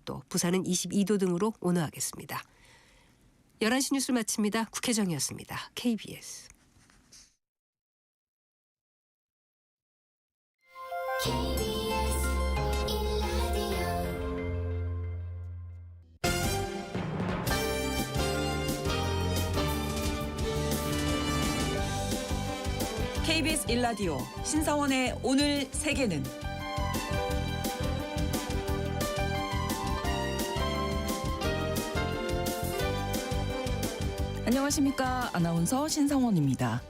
20도, 부산은 22도 등으로 온화하겠습니다. 11시 뉴스를 마칩니다. 국회정이었습니다. KBS. KBS 1라디오 신성원의 오늘 세계는 안녕하십니까. 아나운서 신성원입니다.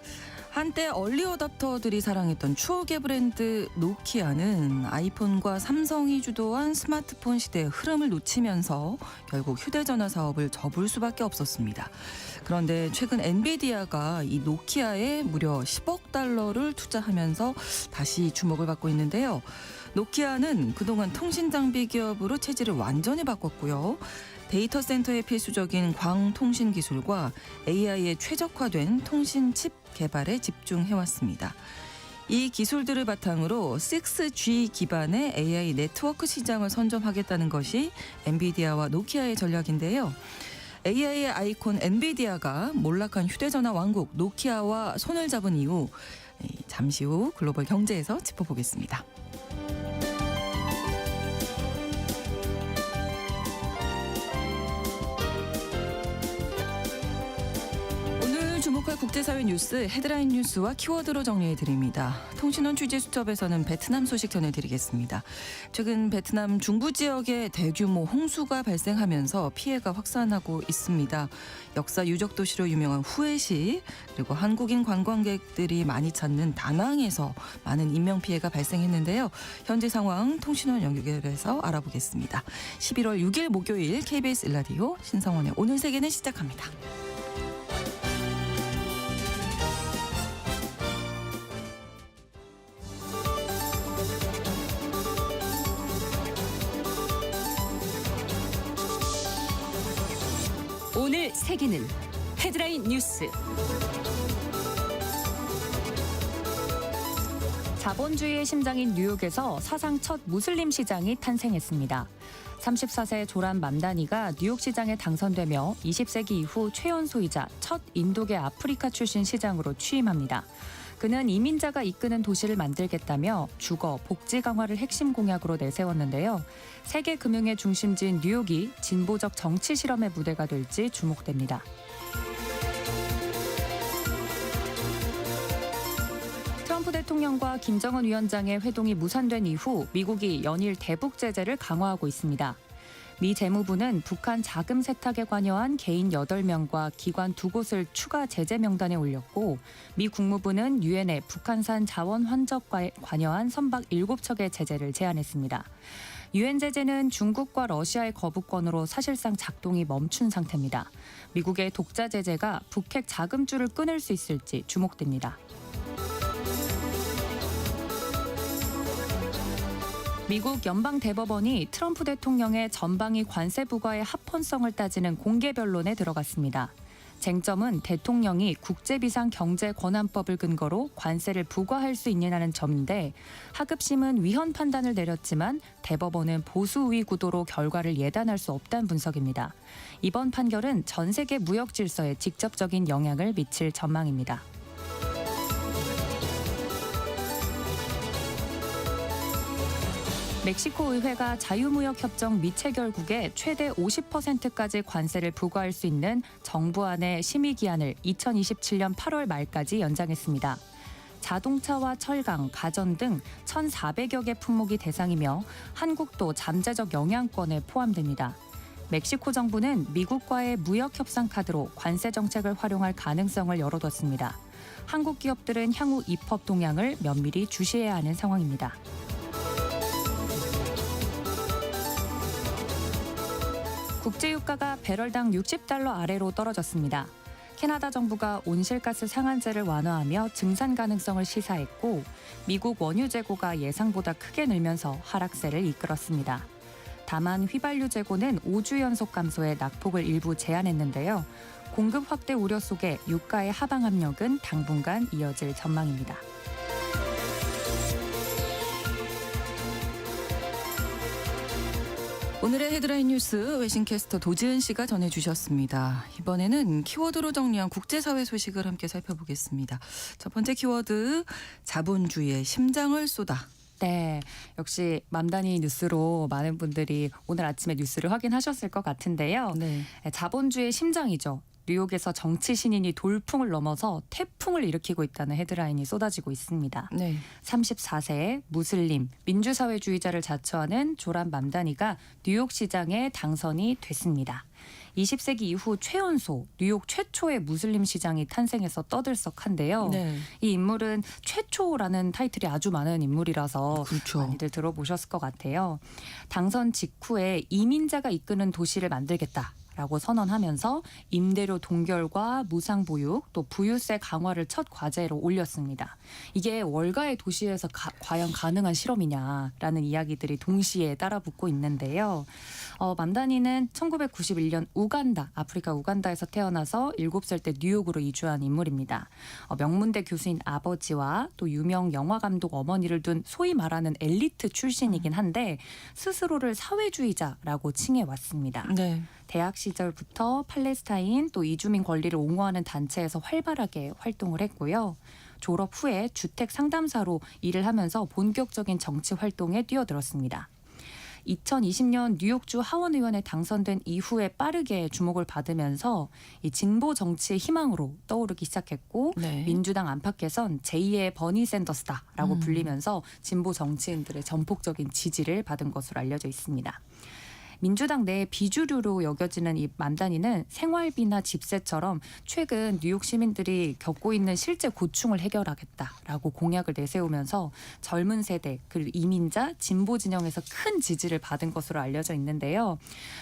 한때 얼리 어답터들이 사랑했던 추억의 브랜드 노키아는 아이폰과 삼성이 주도한 스마트폰 시대의 흐름을 놓치면서 결국 휴대전화 사업을 접을 수밖에 없었습니다. 그런데 최근 엔비디아가 이 노키아에 무려 10억 달러를 투자하면서 다시 주목을 받고 있는데요. 노키아는 그동안 통신 장비 기업으로 체질을 완전히 바꿨고요. 데이터 센터에 필수적인 광통신 기술과 AI에 최적화된 통신 칩 개발에 집중해왔습니다. 이 기술들을 바탕으로 6G 기반의 AI 네트워크 시장을 선점하겠다는 것이 엔비디아와 노키아의 전략인데요. AI의 아이콘 엔비디아가 몰락한 휴대전화 왕국 노키아와 손을 잡은 이후 잠시 후 글로벌 경제에서 짚어보겠습니다. 주목할 국제사회 뉴스 헤드라인 뉴스와 키워드로 정리해드립니다. 통신원 취재수첩에서는 베트남 소식 전해드리겠습니다. 최근 베트남 중부 지역에 대규모 홍수가 발생하면서 피해가 확산하고 있습니다. 역사 유적 도시로 유명한 후에시 그리고 한국인 관광객들이 많이 찾는 다낭에서 많은 인명피해가 발생했는데요. 현재 상황 통신원 연결해서 알아보겠습니다. 11월 6일 목요일 KBS 1라디오 신성원의 오늘 세계는 시작합니다. 오늘 세계는 헤드라인 뉴스. 자본주의의 심장인 뉴욕에서 사상 첫 무슬림 시장이 탄생했습니다. 34세 조란 맘다니가 뉴욕 시장에 당선되며 20세기 이후 최연소이자 첫 인도계 아프리카 출신 시장으로 취임합니다. 그는 이민자가 이끄는 도시를 만들겠다며 주거, 복지 강화를 핵심 공약으로 내세웠는데요. 세계 금융의 중심지인 뉴욕이 진보적 정치 실험의 무대가 될지 주목됩니다. 트럼프 대통령과 김정은 위원장의 회동이 무산된 이후 미국이 연일 대북 제재를 강화하고 있습니다. 미 재무부는 북한 자금 세탁에 관여한 개인 8명과 기관 2곳을 추가 제재 명단에 올렸고 미 국무부는 유엔에 북한산 자원 환적에 관여한 선박 7척의 제재를 제안했습니다. 유엔 제재는 중국과 러시아의 거부권으로 사실상 작동이 멈춘 상태입니다. 미국의 독자 제재가 북핵 자금줄을 끊을 수 있을지 주목됩니다. 미국 연방대법원이 트럼프 대통령의 전방위 관세 부과의 합헌성을 따지는 공개 변론에 들어갔습니다. 쟁점은 대통령이 국제비상경제권한법을 근거로 관세를 부과할 수 있느냐는 점인데 하급심은 위헌 판단을 내렸지만 대법원은 보수우위 구도로 결과를 예단할 수 없다는 분석입니다. 이번 판결은 전 세계 무역 질서에 직접적인 영향을 미칠 전망입니다. 멕시코 의회가 자유무역협정 미체결국에 최대 50%까지 관세를 부과할 수 있는 정부안의 심의기한을 2027년 8월 말까지 연장했습니다. 자동차와 철강, 가전 등 1,400여 개 품목이 대상이며 한국도 잠재적 영향권에 포함됩니다. 멕시코 정부는 미국과의 무역협상 카드로 관세 정책을 활용할 가능성을 열어뒀습니다. 한국 기업들은 향후 입법 동향을 면밀히 주시해야 하는 상황입니다. 국제유가가 배럴당 60달러 아래로 떨어졌습니다. 캐나다 정부가 온실가스 상한제를 완화하며 증산 가능성을 시사했고 미국 원유 재고가 예상보다 크게 늘면서 하락세를 이끌었습니다. 다만 휘발유 재고는 5주 연속 감소해 낙폭을 일부 제한했는데요. 공급 확대 우려 속에 유가의 하방 압력은 당분간 이어질 전망입니다. 오늘의 헤드라인 뉴스 외신캐스터 도지은 씨가 전해주셨습니다. 이번에는 키워드로 정리한 국제사회 소식을 함께 살펴보겠습니다. 첫 번째 키워드, 자본주의의 심장을 쏟아. 네, 역시 맘다니 뉴스로 많은 분들이 오늘 아침에 뉴스를 확인하셨을 것 같은데요. 네. 자본주의의 심장이죠. 뉴욕에서 정치 신인이 돌풍을 넘어서 태풍을 일으키고 있다는 헤드라인이 쏟아지고 있습니다. 네. 34세 무슬림 민주사회주의자를 자처하는 조란 맘다니가 뉴욕시장에 당선이 됐습니다. 20세기 이후 최연소 뉴욕 최초의 무슬림 시장이 탄생해서 떠들썩한데요. 네. 이 인물은 최초라는 타이틀이 아주 많은 인물이라서 그렇죠. 많이들 들어보셨을 것 같아요. 당선 직후에 이민자가 이끄는 도시를 만들겠다. 라고 선언하면서 임대료 동결과 무상보육 또 부유세 강화를 첫 과제로 올렸습니다. 이게 월가의 도시에서 과연 가능한 실험이냐라는 이야기들이 동시에 따라붙고 있는데요. 맘다니는 1991년 아프리카 우간다에서 태어나서 7살 때 뉴욕으로 이주한 인물입니다. 명문대 교수인 아버지와 또 유명 영화감독 어머니를 둔 소위 말하는 엘리트 출신이긴 한데 스스로를 사회주의자라고 칭해왔습니다. 네. 대학 시절부터 팔레스타인 또 이주민 권리를 옹호하는 단체에서 활발하게 활동을 했고요. 졸업 후에 주택 상담사로 일을 하면서 본격적인 정치 활동에 뛰어들었습니다. 2020년 뉴욕주 하원의원에 당선된 이후에 빠르게 주목을 받으면서 이 진보 정치의 희망으로 떠오르기 시작했고 네. 민주당 안팎에선 제2의 버니 샌더스다라고 불리면서 진보 정치인들의 전폭적인 지지를 받은 것으로 알려져 있습니다. 민주당 내 비주류로 여겨지는 이 맘다니는 생활비나 집세처럼 최근 뉴욕 시민들이 겪고 있는 실제 고충을 해결하겠다라고 공약을 내세우면서 젊은 세대 그리고 이민자 진보 진영에서 큰 지지를 받은 것으로 알려져 있는데요.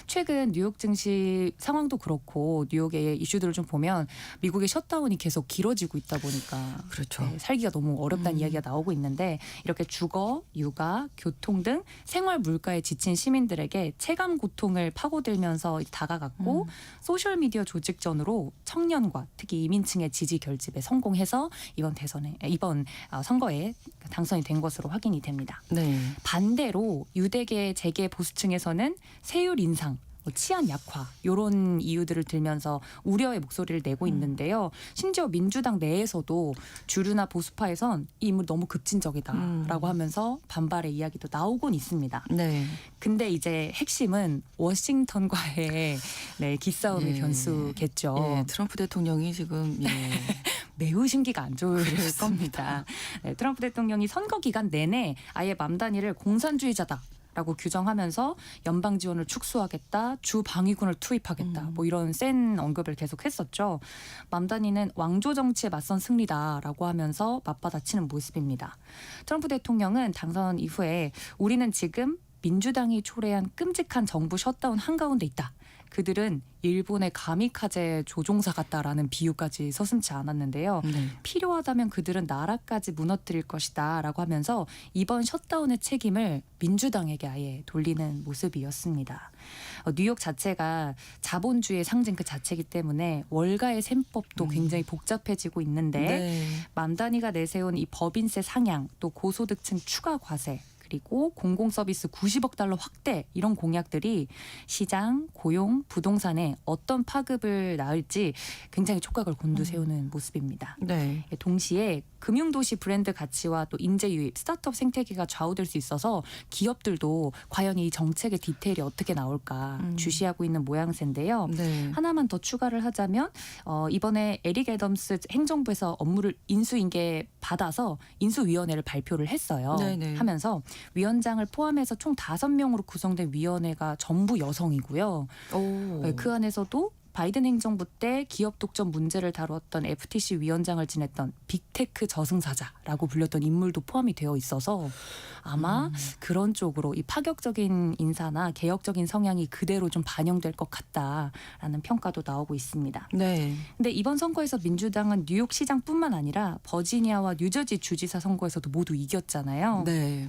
최근 뉴욕 증시 상황도 그렇고 뉴욕의 이슈들을 좀 보면 미국의 셧다운이 계속 길어지고 있다 보니까 그렇죠. 네, 살기가 너무 어렵다는 이야기가 나오고 있는데 이렇게 주거, 육아, 교통 등 생활 물가에 지친 시민들에게 체감 고통을 파고들면서 다가갔고 소셜미디어 조직전으로 청년과 특히 이민층의 지지 결집에 성공해서 이번 선거에 당선이 된 것으로 확인이 됩니다. 네. 반대로 유대계 재계 보수층에서는 세율 인상 치안 약화 이런 이유들을 들면서 우려의 목소리를 내고 있는데요. 심지어 민주당 내에서도 주류나 보수파에선 이 인물이 너무 급진적이다라고 하면서 반발의 이야기도 나오곤 있습니다. 네. 근데 이제 핵심은 워싱턴과의 기싸움의 예. 변수겠죠. 예, 트럼프 대통령이 지금 매우 심기가 안 좋을 겁니다. 네, 트럼프 대통령이 선거 기간 내내 아예 맘다니를 공산주의자다. 라고 규정하면서 연방 지원을 축소하겠다, 주 방위군을 투입하겠다, 뭐 이런 센 언급을 계속했었죠. 맘다니는 왕조 정치에 맞선 승리다라고 하면서 맞받아치는 모습입니다. 트럼프 대통령은 당선 이후에 우리는 지금 민주당이 초래한 끔찍한 정부 셧다운 한가운데 있다. 그들은 일본의 가미카제 조종사 같다라는 비유까지 서슴지 않았는데요. 네. 필요하다면 그들은 나라까지 무너뜨릴 것이다 라고 하면서 이번 셧다운의 책임을 민주당에게 아예 돌리는 모습이었습니다. 뉴욕 자체가 자본주의의 상징 그 자체이기 때문에 월가의 셈법도 굉장히 복잡해지고 있는데 네. 맘다니가 내세운 이 법인세 상향 또 고소득층 추가 과세 그리고 공공서비스 90억 달러 확대 이런 공약들이 시장, 고용, 부동산에 어떤 파급을 낳을지 굉장히 촉각을 곤두세우는 모습입니다. 네. 동시에 금융도시 브랜드 가치와 또 인재 유입, 스타트업 생태계가 좌우될 수 있어서 기업들도 과연 이 정책의 디테일이 어떻게 나올까 주시하고 있는 모양새인데요. 네. 하나만 더 추가를 하자면 이번에 에릭 애덤스 행정부에서 업무를 인수인계 받아서 인수위원회를 발표를 했어요. 네네. 하면서 위원장을 포함해서 총 5명으로 구성된 위원회가 전부 여성이고요. 오. 그 안에서도 바이든 행정부 때 기업 독점 문제를 다뤘던 FTC 위원장을 지냈던 빅테크 저승사자라고 불렸던 인물도 포함이 되어 있어서 아마 그런 쪽으로 이 파격적인 인사나 개혁적인 성향이 그대로 좀 반영될 것 같다라는 평가도 나오고 있습니다. 네. 근데 이번 선거에서 민주당은 뉴욕시장뿐만 아니라 버지니아와 뉴저지 주지사 선거에서도 모두 이겼잖아요. 네.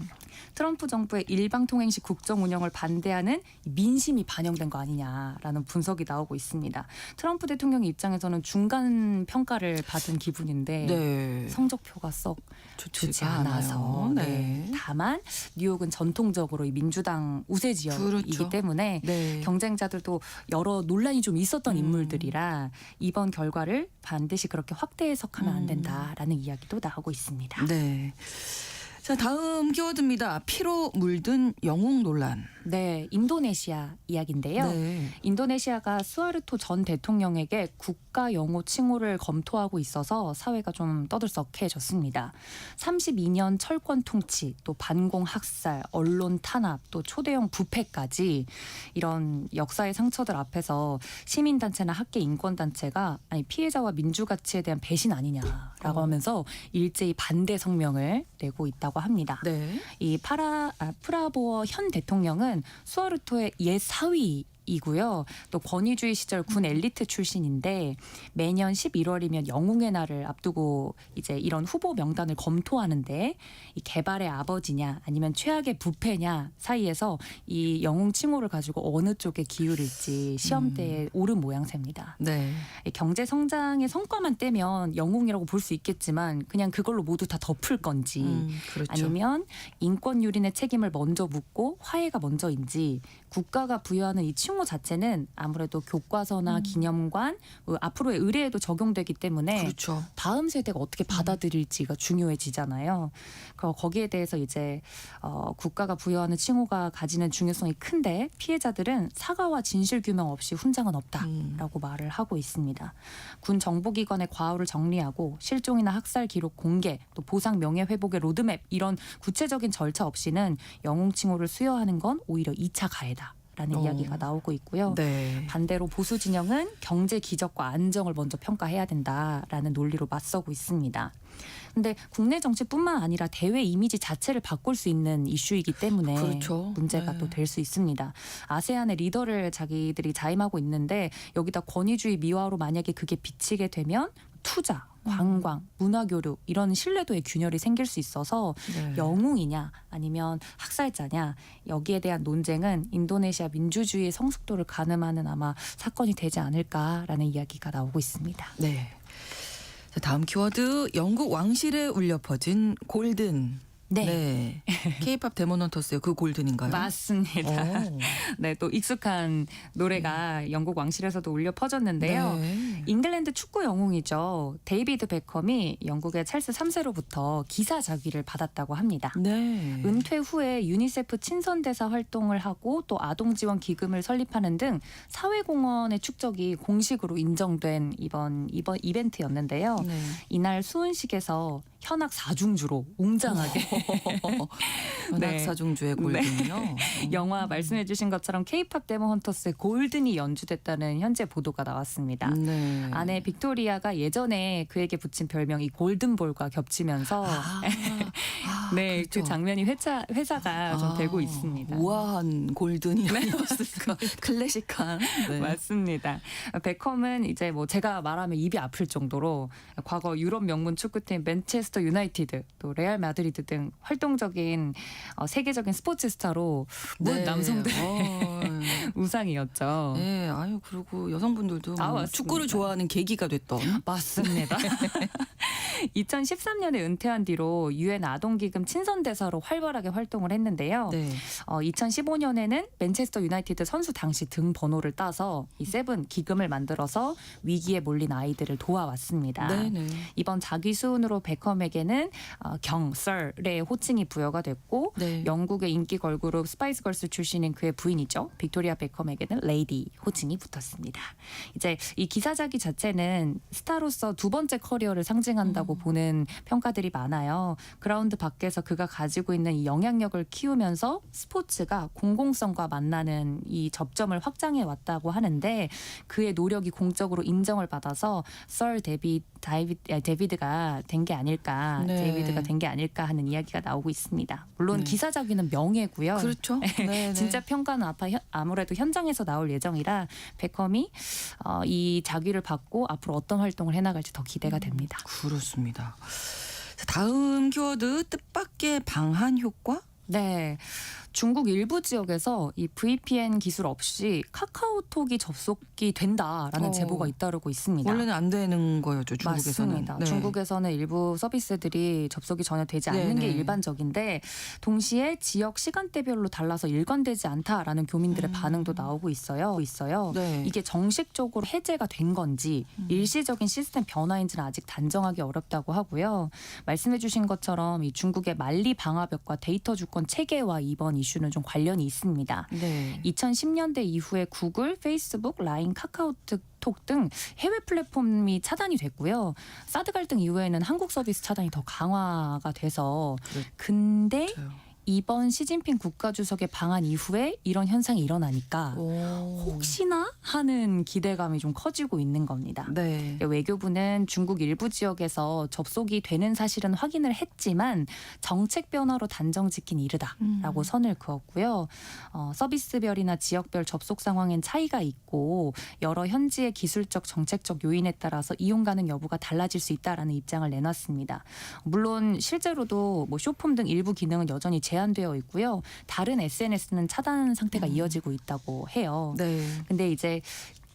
트럼프 정부의 일방통행식 국정 운영을 반대하는 민심이 반영된 거 아니냐라는 분석이 나오고 있습니다. 트럼프 대통령의 입장에서는 중간 평가를 받은 기분인데 네. 성적표가 썩 좋지 않아서 않아요. 네. 다만 뉴욕은 전통적으로 이 민주당 우세 지역이기 그렇죠. 때문에 네. 경쟁자들도 여러 논란이 좀 있었던 인물들이라 이번 결과를 반드시 그렇게 확대 해석하면 안 된다라는 이야기도 나오고 있습니다. 네. 자, 다음 키워드입니다. 피로 물든 영웅 논란. 네, 인도네시아 이야기인데요. 네. 인도네시아가 수하르토 전 대통령에게 국가 영호 칭호를 검토하고 있어서 사회가 좀 떠들썩해졌습니다. 32년 철권 통치, 또 반공 학살, 언론 탄압, 또 초대형 부패까지 이런 역사의 상처들 앞에서 시민단체나 학계 인권단체가 아니 피해자와 민주가치에 대한 배신 아니냐라고 하면서 일제히 반대 성명을 내고 있다고 합니다. 네. 이 프라보어 현 대통령은 수하르토의 옛 사위이고요. 또 권위주의 시절 군 엘리트 출신인데 매년 11월이면 영웅의 날을 앞두고 이제 이런 후보 명단을 검토하는데 이 개발의 아버지냐 아니면 최악의 부패냐 사이에서 이 영웅 칭호를 가지고 어느 쪽에 기울일지 시험대에 오른 모양새입니다. 네. 이 경제 성장의 성과만 떼면 영웅이라고 볼 수 있겠지만 그냥 그걸로 모두 다 덮을 건지 그렇죠. 아니면 인권 유린의 책임을 먼저 묻고 화해가 먼저인지 국가가 부여하는 이 칭호 자체는 아무래도 교과서나 기념관 앞으로의 의례에도 적용되기 때문에 그렇죠. 다음 세대가 어떻게 받아들일지가 중요해지잖아요. 거기에 대해서 이제 국가가 부여하는 칭호가 가지는 중요성이 큰데 피해자들은 사과와 진실 규명 없이 훈장은 없다라고 말을 하고 있습니다. 군 정보기관의 과오를 정리하고 실종이나 학살 기록 공개, 또 보상 명예회복의 로드맵 이런 구체적인 절차 없이는 영웅 칭호를 수여하는 건 오히려 2차 가해다라는 이야기가 나오고 있고요. 네. 반대로 보수 진영은 경제 기적과 안정을 먼저 평가해야 된다라는 논리로 맞서고 있습니다. 근데 국내 정치뿐만 아니라 대외 이미지 자체를 바꿀 수 있는 이슈이기 때문에 그렇죠. 문제가 네. 또 될 수 있습니다. 아세안의 리더를 자기들이 자임하고 있는데 여기다 권위주의 미화로 만약에 그게 비치게 되면 투자, 관광, 문화교류 이런 신뢰도의 균열이 생길 수 있어서 네. 영웅이냐 아니면 학살자냐 여기에 대한 논쟁은 인도네시아 민주주의의 성숙도를 가늠하는 아마 사건이 되지 않을까라는 이야기가 나오고 있습니다. 네. 자, 다음 키워드 영국 왕실에 울려 퍼진 골든. 네. K-팝 데모넌터스의 그 골든인가요? 맞습니다. 오. 네, 또 익숙한 노래가 영국 왕실에서도 울려 퍼졌는데요. 네. 잉글랜드 축구 영웅이죠. 데이비드 베컴이 영국의 찰스 3세로부터 기사 자귀를 받았다고 합니다. 네. 은퇴 후에 유니세프 친선대사 활동을 하고 또 아동지원 기금을 설립하는 등 사회공헌의 축적이 공식으로 인정된 이번 이벤트였는데요. 네. 이날 수은식에서 현악 사중주로 웅장하게 네. 낙사중주의 골든이요. 영화 말씀해 주신 것처럼 K-팝 데모 헌터스의 골든이 연주됐다는 현재 보도가 나왔습니다. 네. 아내 빅토리아가 예전에 그에게 붙인 별명이 골든볼과 겹치면서 네, 그렇죠. 그 장면이 회자가 좀 되고 있습니다. 우아한 골든이 아니었을까. 클래식한. 네. 맞습니다. 베컴은 이제 뭐 제가 말하면 입이 아플 정도로 과거 유럽 명문 축구팀 맨체스터 유나이티드 또 레알 마드리드 등 활동적인 세계적인 스포츠 스타로 문 남성들의 우상이었죠. 네, 아유 그리고 여성분들도 맞습니다. 축구를 좋아하는 계기가 됐던. 맞습니다. 2013년에 은퇴한 뒤로 유엔 아동기금 친선대사로 활발하게 활동을 했는데요. 네. 2015년에는 맨체스터 유나이티드 선수 당시 등 번호를 따서 이 세븐 기금을 만들어서 위기에 몰린 아이들을 도와왔습니다. 네네. 이번 자기 수훈으로 베컴에게는 Sir의 호칭이 부여가 됐고 네. 영국의 인기 걸그룹 스파이스 걸스 출신인 그의 부인이죠. 빅토리아 베컴에게는 레이디 호칭이 붙었습니다. 이제 이 기사자기 자체는 스타로서 두 번째 커리어를 상징한다고 보는 평가들이 많아요. 그라운드 밖에서 그가 가지고 있는 이 영향력을 키우면서 스포츠가 공공성과 만나는 이 접점을 확장해 왔다고 하는데 그의 노력이 공적으로 인정을 받아서 썰 데비드가 된 게 아닐까, 네. 데이비드가 된 게 아닐까 하는 이야기가 나오고 있습니다. 물론 네. 기사자기는 명예고요. 그렇죠. 네, 진짜 평가는 아무래도 현장에서 나올 예정이라 베컴이 이 자귀를 받고 앞으로 어떤 활동을 해나갈지 더 기대가 됩니다. 그렇습니다. 자, 다음 키워드 뜻밖의 방한 효과? 네. 중국 일부 지역에서 이 VPN 기술 없이 카카오톡이 접속이 된다라는 제보가 잇따르고 있습니다. 원래는 안 되는 거였죠, 중국에서는. 맞습니다. 네. 중국에서는 일부 서비스들이 접속이 전혀 되지 않는 게 네네. 일반적인데 동시에 지역 시간대별로 달라서 일관되지 않다라는 교민들의 반응도 나오고 있어요. 네. 이게 정식적으로 해제가 된 건지 일시적인 시스템 변화인지는 아직 단정하기 어렵다고 하고요. 말씀해 주신 것처럼 이 중국의 만리 방화벽과 데이터 주권 체계와 이번 이슈는 좀 관련이 있습니다. 네. 2010년대 이후에 구글, 페이스북, 라인, 카카오톡 등 해외 플랫폼이 차단이 됐고요. 사드 갈등 이후에는 한국 서비스 차단이 더 강화가 돼서 근데 이번 시진핑 국가주석의 방한 이후에 이런 현상이 일어나니까 혹시나 하는 기대감이 좀 커지고 있는 겁니다. 네. 외교부는 중국 일부 지역에서 접속이 되는 사실은 확인을 했지만 정책 변화로 단정 짓긴 이르다라고 선을 그었고요. 서비스별이나 지역별 접속 상황엔 차이가 있고 여러 현지의 기술적 정책적 요인에 따라서 이용 가능 여부가 달라질 수 있다라는 입장을 내놨습니다. 물론 실제로도 뭐 쇼폼 등 일부 기능은 여전히 제한되어 있고요. 다른 SNS는 차단 상태가 이어지고 있다고 해요. 네. 근데 이제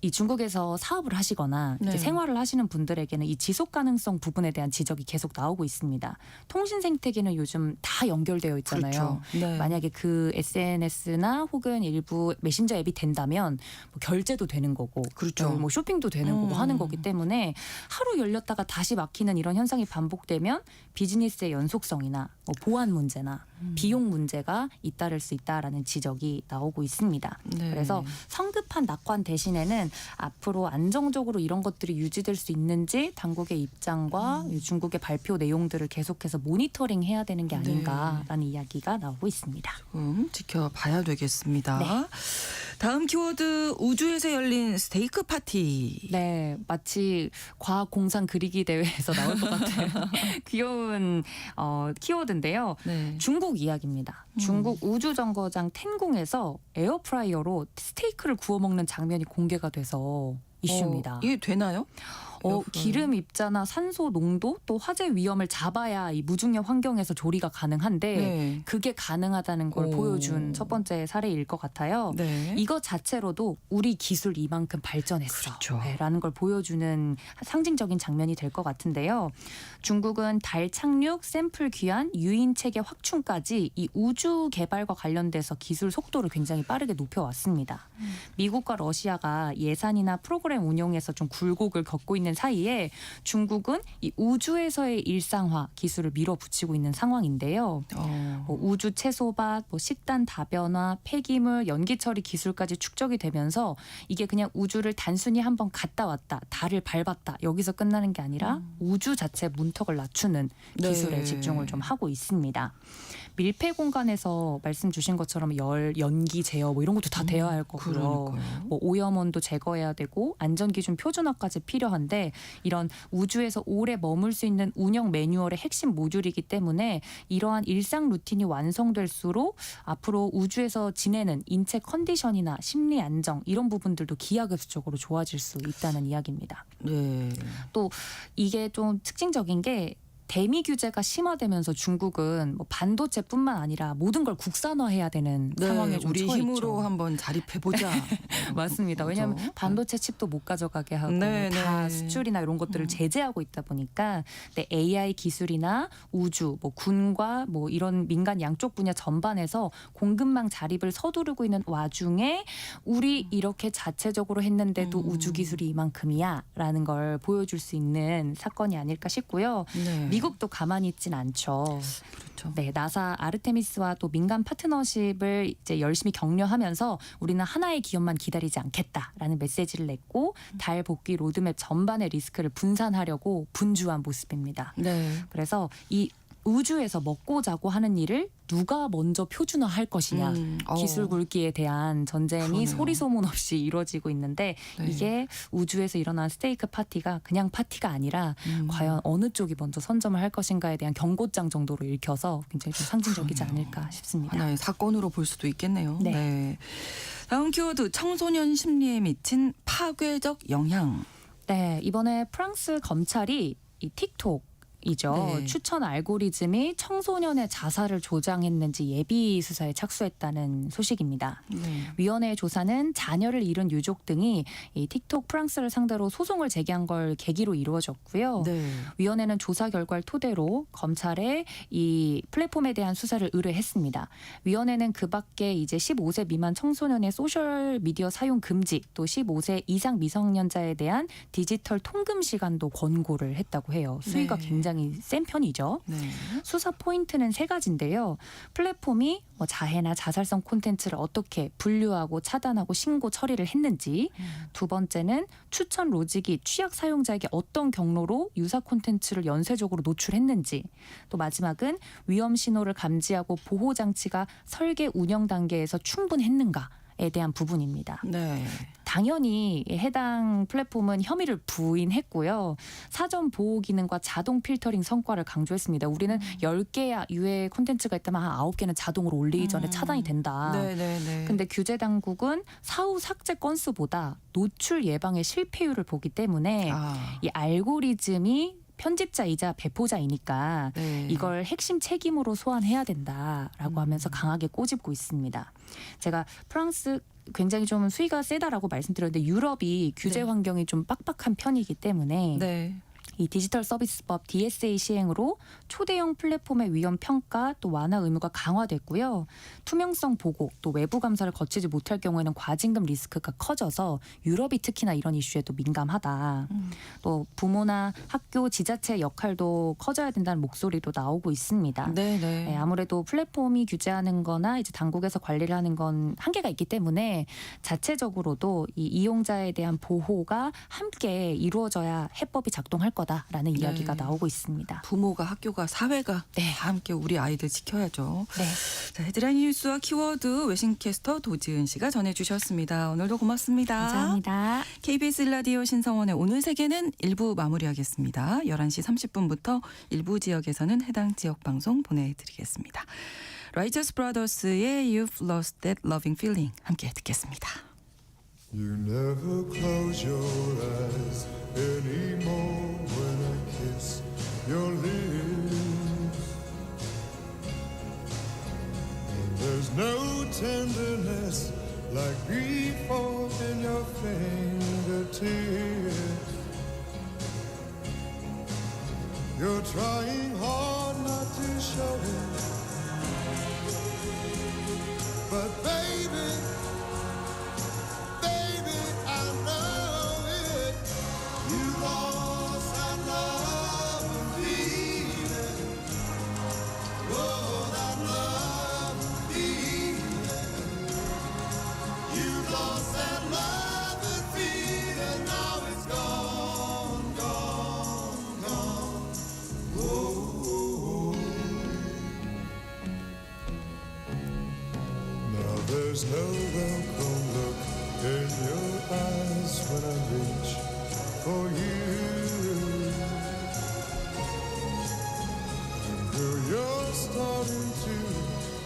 이 중국에서 사업을 하시거나 이제 네. 생활을 하시는 분들에게는 이 지속 가능성 부분에 대한 지적이 계속 나오고 있습니다. 통신 생태계는 요즘 다 연결되어 있잖아요. 그렇죠. 네. 만약에 그 SNS나 혹은 일부 메신저 앱이 된다면 뭐 결제도 되는 거고, 그렇죠. 뭐 쇼핑도 되는 거고 하는 거기 때문에 하루 열렸다가 다시 막히는 이런 현상이 반복되면 비즈니스의 연속성이나 뭐 보안 문제나 비용 문제가 잇따를 수 있다라는 지적이 나오고 있습니다. 네. 그래서 성급한 낙관 대신에는 앞으로 안정적으로 이런 것들이 유지될 수 있는지 당국의 입장과 중국의 발표 내용들을 계속해서 모니터링해야 되는 게 아닌가라는 이야기가 나오고 있습니다. 지켜봐야 되겠습니다. 네. 다음 키워드 우주에서 열린 스테이크 파티. 네, 마치 과학 공상 그리기 대회에서 나올 것 같은 귀여운 키워드인데요. 네. 중국 이야기입니다. 중국 우주정거장 텐궁에서 에어프라이어로 스테이크를 구워 먹는 장면이 공개가 돼서 이슈입니다. 이게 되나요? 기름 입자나 산소 농도 또 화재 위험을 잡아야 이 무중력 환경에서 조리가 가능한데 네. 그게 가능하다는 걸 오. 보여준 첫 번째 사례일 것 같아요. 네. 이거 자체로도 우리 기술 이만큼 발전했어 그렇죠. 라는 걸 보여주는 상징적인 장면이 될 것 같은데요. 중국은 달 착륙, 샘플 귀환, 유인 체계 확충까지 이 우주 개발과 관련돼서 기술 속도를 굉장히 빠르게 높여왔습니다. 미국과 러시아가 예산이나 프로그램 운용에서 좀 굴곡을 겪고 있는 사이에 중국은 이 우주에서의 일상화 기술을 밀어붙이고 있는 상황인데요. 뭐 우주 채소밭, 뭐 식단 다변화, 폐기물, 연기 처리 기술까지 축적이 되면서 이게 그냥 우주를 단순히 한번 갔다 왔다, 달을 밟았다 여기서 끝나는 게 아니라 우주 자체 문턱을 낮추는 기술에 네. 집중을 좀 하고 있습니다. 밀폐 공간에서 말씀 주신 것처럼 열, 연기 제어 뭐 이런 것도 다 되어야 할 거고요. 그러니까요. 뭐 오염원도 제거해야 되고 안전기준 표준화까지 필요한데 이런 우주에서 오래 머물 수 있는 운영 매뉴얼의 핵심 모듈이기 때문에 이러한 일상 루틴이 완성될수록 앞으로 우주에서 지내는 인체 컨디션이나 심리 안정 이런 부분들도 기하급수적으로 좋아질 수 있다는 이야기입니다. 네. 또 이게 좀 특징적인 게 대미 규제가 심화되면서 중국은 뭐 반도체뿐만 아니라 모든 걸 국산화해야 되는 상황에 좀 우리 처해 힘으로 있죠. 한번 자립해보자. 맞습니다. 그렇죠. 왜냐하면 반도체 칩도 못 가져가게 하고 네, 다 네. 수출이나 이런 것들을 제재하고 있다 보니까 근데 AI 기술이나 우주, 뭐 군과 뭐 이런 민간 양쪽 분야 전반에서 공급망 자립을 서두르고 있는 와중에 우리 이렇게 자체적으로 했는데도 우주 기술이 이만큼이야라는 걸 보여줄 수 있는 사건이 아닐까 싶고요. 네. 미국도 가만히 있진 않죠. 그렇죠. 네, 나사 아르테미스와 또 민간 파트너십을 이제 열심히 격려하면서 우리는 하나의 기업만 기다리지 않겠다라는 메시지를 냈고 달 복귀 로드맵 전반의 리스크를 분산하려고 분주한 모습입니다. 네. 그래서 이 우주에서 먹고 자고 하는 일을 누가 먼저 표준화할 것이냐 기술 굵기에 대한 전쟁이 그러네요. 소리 소문 없이 이루어지고 있는데 네. 이게 우주에서 일어난 스테이크 파티가 그냥 파티가 아니라 과연 어느 쪽이 먼저 선점을 할 것인가에 대한 경고장 정도로 읽혀서 굉장히 좀 상징적이지 그러네요. 않을까 싶습니다. 하나의 사건으로 볼 수도 있겠네요. 네. 다음 키워드 청소년 심리에 미친 파괴적 영향. 네, 이번에 프랑스 검찰이 이 틱톡 이죠. 네. 추천 알고리즘이 청소년의 자살을 조장했는지 예비 수사에 착수했다는 소식입니다. 네. 위원회의 조사는 자녀를 잃은 유족 등이 이 틱톡 프랑스를 상대로 소송을 제기한 걸 계기로 이루어졌고요. 네. 위원회는 조사 결과를 토대로 검찰에 이 플랫폼에 대한 수사를 의뢰했습니다. 위원회는 그밖에 이제 15세 미만 청소년의 소셜 미디어 사용 금지, 또 15세 이상 미성년자에 대한 디지털 통금 시간도 권고를 했다고 해요. 수위가 네. 굉장히 센 편이죠. 네. 수사 포인트는 3가지인데요. 플랫폼이 자해나 자살성 콘텐츠를 어떻게 분류하고 차단하고 신고 처리를 했는지, 두 번째는 추천 로직이 취약 사용자에게 어떤 경로로 유사 콘텐츠를 연쇄적으로 노출했는지, 또 마지막은 위험 신호를 감지하고 보호 장치가 설계 운영 단계에서 충분했는가에 대한 부분입니다. 네. 당연히 해당 플랫폼은 혐의를 부인했고요. 사전 보호 기능과 자동 필터링 성과를 강조했습니다. 우리는 10개의 유해 콘텐츠가 있다면 한 9개는 자동으로 올리기 전에 차단이 된다. 네, 네, 네. 근데 규제 당국은 사후 삭제 건수보다 노출 예방의 실패율을 보기 때문에 이 알고리즘이 편집자이자 배포자이니까 네. 이걸 핵심 책임으로 소환해야 된다라고 하면서 강하게 꼬집고 있습니다. 제가 프랑스 굉장히 좀 수위가 세다라고 말씀드렸는데 유럽이 규제 네. 환경이 좀 빡빡한 편이기 때문에 네. 이 디지털 서비스법 DSA 시행으로 초대형 플랫폼의 위험 평가 또 완화 의무가 강화됐고요. 투명성 보고 또 외부 감사를 거치지 못할 경우에는 과징금 리스크가 커져서 유럽이 특히나 이런 이슈에 또 민감하다. 또 부모나 학교, 지자체 역할도 커져야 된다는 목소리도 나오고 있습니다. 네, 네. 네, 아무래도 플랫폼이 규제하는 거나 이제 당국에서 관리를 하는 건 한계가 있기 때문에 자체적으로도 이 이용자에 대한 보호가 함께 이루어져야 해법이 작동할 거다라는 이야기가 네. 나오고 있습니다. 부모가 학교가 사회가 네. 다 함께 우리 아이들 지켜야죠. 네. 자, 헤드라인 뉴스와 키워드 외신캐스터 도지은 씨가 전해주셨습니다. 오늘도 고맙습니다. 감사합니다. KBS 라디오 신성원의 오늘 세계는 1부 마무리하겠습니다. 11시 30분부터 일부 지역에서는 해당 지역 방송 보내드리겠습니다. 라이저스 브라더스의 You've Lost That Loving Feeling 함께 듣겠습니다. You never close your eyes anymore when I kiss your lips. And there's no tenderness like before in your fingertips. You're trying hard not to show it, but baby, I know it. You lost that love and feeling. Oh, that love and feeling. You lost that love and feeling. Now it's gone, gone, gone. Oh. Now there's no welcome look in your eyes when I reach for you. And girl, you're starting to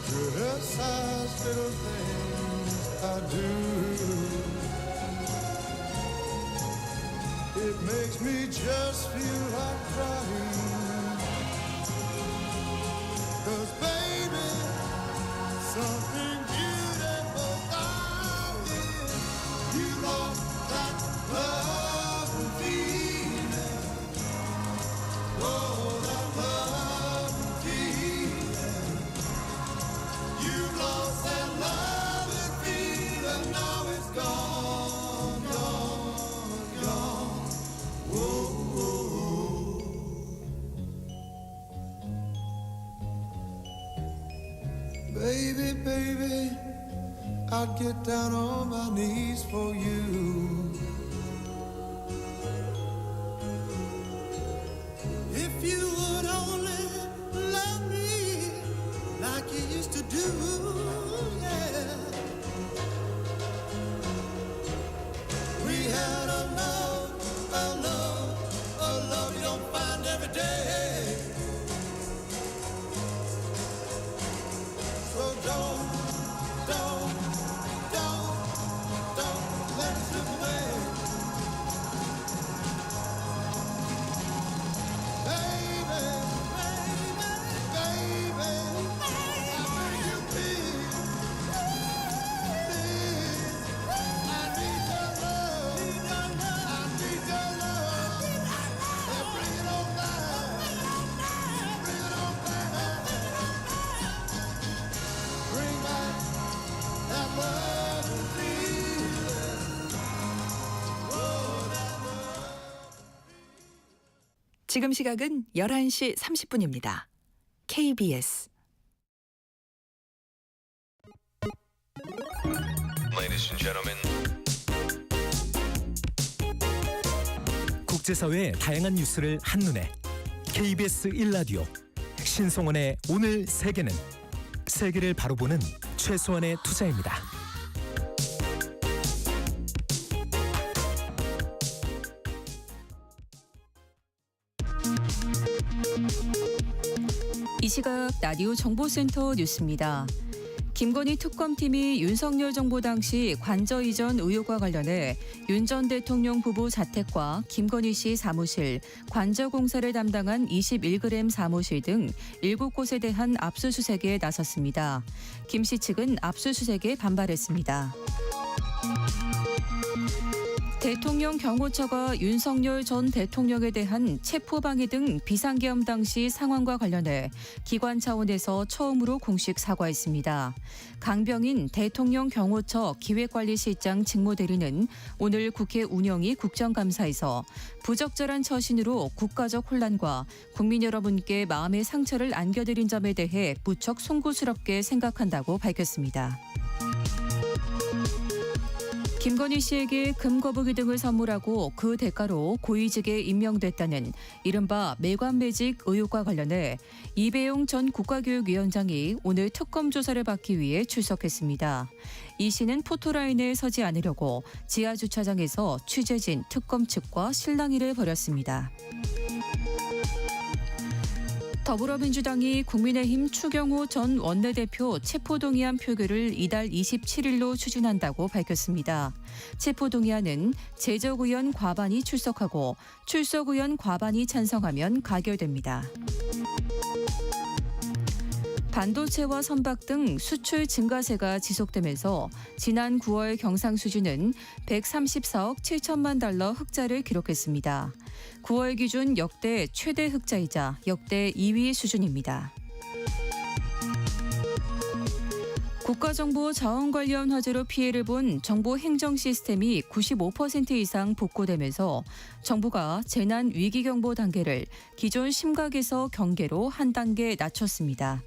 criticize little things I do. It makes me just feel like crying. 'Cause baby, something beautiful about it. You lost that love and feeling. Oh, that love and feeling. You lost that love and feeling. Now it's gone, gone, gone. Whoa, whoa. Baby, baby, I'd get down on my knees for you. If you would only love me like you used to do, yeah. We had a love you don't find every day. So don't let it 지금 시각은 11시 30분입니다. KBS Ladies and gentlemen. 국제사회의 다양한 뉴스를 한눈에 KBS 1라디오 신성원의 오늘 세계는 세계를 바로 보는 최소한의 투자입니다. 이 시각 라디오 정보센터 뉴스입니다. 김건희 특검팀이 윤석열 정부 당시 관저 이전 의혹과 관련해 윤 전 대통령 부부 자택과 김건희 씨 사무실, 관저 공사를 담당한 21g 사무실 등 7곳에 대한 압수수색에 나섰습니다. 김 씨 측은 압수수색에 반발했습니다. 대통령 경호처가 윤석열 전 대통령에 대한 체포방해 등 비상계엄 당시 상황과 관련해 기관 차원에서 처음으로 공식 사과했습니다. 강병인 대통령 경호처 기획관리실장 직무대리는 오늘 국회 운영위 국정감사에서 부적절한 처신으로 국가적 혼란과 국민 여러분께 마음의 상처를 안겨드린 점에 대해 무척 송구스럽게 생각한다고 밝혔습니다. 김건희 씨에게 금거북이 등을 선물하고 그 대가로 고위직에 임명됐다는 이른바 매관매직 의혹과 관련해 이배용 전 국가교육위원장이 오늘 특검 조사를 받기 위해 출석했습니다. 이 씨는 포토라인에 서지 않으려고 지하주차장에서 취재진 특검 측과 실랑이를 벌였습니다. 더불어민주당이 국민의힘 추경호 전 원내대표 체포동의안 표결을 이달 27일로 추진한다고 밝혔습니다. 체포동의안은 제적의원 과반이 출석하고 출석의원 과반이 찬성하면 가결됩니다. 반도체와 선박 등 수출 증가세가 지속되면서 지난 9월 경상수지는 134억 7천만 달러 흑자를 기록했습니다. 9월 기준 역대 최대 흑자이자 역대 2위 수준입니다. 국가정보 자원관련 화재로 피해를 본 정보 행정 시스템이 95% 이상 복구되면서 정부가 재난 위기경보 단계를 기존 심각에서 경계로 한 단계 낮췄습니다.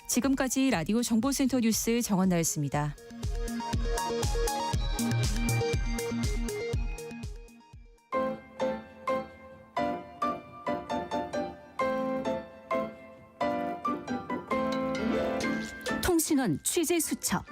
지금까지 라디오 정보센터 뉴스 정원나였습니다. 통신원 취재 수첩.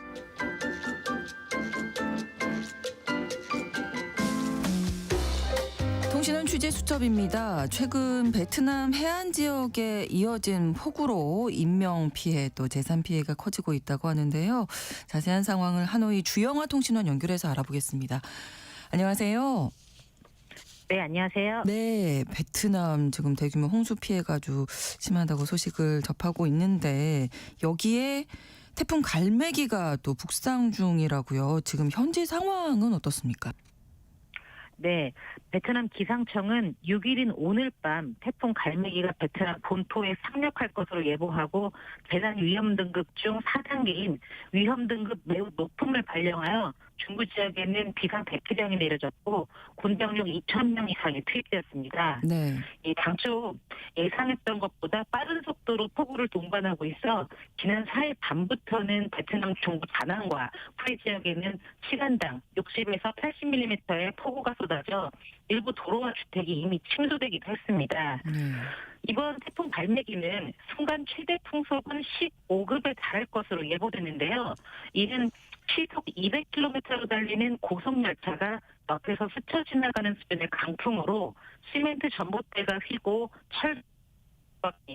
통신원 취재 수첩입니다. 최근 베트남 해안 지역에 이어진 폭우로 인명 피해 또 재산 피해가 커지고 있다고 하는데요. 자세한 상황을 하노이 주영화 통신원 연결해서 알아보겠습니다. 안녕하세요. 네, 안녕하세요. 네, 베트남 지금 대규모 홍수 피해가 아주 심하다고 소식을 접하고 있는데 여기에 태풍 갈매기가 또 북상 중이라고요. 지금 현지 상황은 어떻습니까? 네, 베트남 기상청은 6일인 오늘 밤 태풍 갈매기가 베트남 본토에 상륙할 것으로 예보하고 재난 위험 등급 중 4단계인 위험 등급 매우 높음을 발령하여 중부 지역에는 비상 대피령이 내려졌고 군병력 2,000명 이상이 투입되었습니다. 네. 이 당초 예상했던 것보다 빠른 속도로 폭우를 동반하고 있어 지난 4일 밤부터는 베트남 중부 다낭과 후에 지역에는 시간당 60에서 80mm의 폭우가 쏟아져 일부 도로와 주택이 이미 침수되기도 했습니다. 이번 태풍 갈매기는 순간 최대 풍속은 15급에 달할 것으로 예보되는데요. 이는 시속 200km로 달리는 고속열차가 옆에서 스쳐 지나가는 수준의 강풍으로 시멘트 전봇대가 휘고 철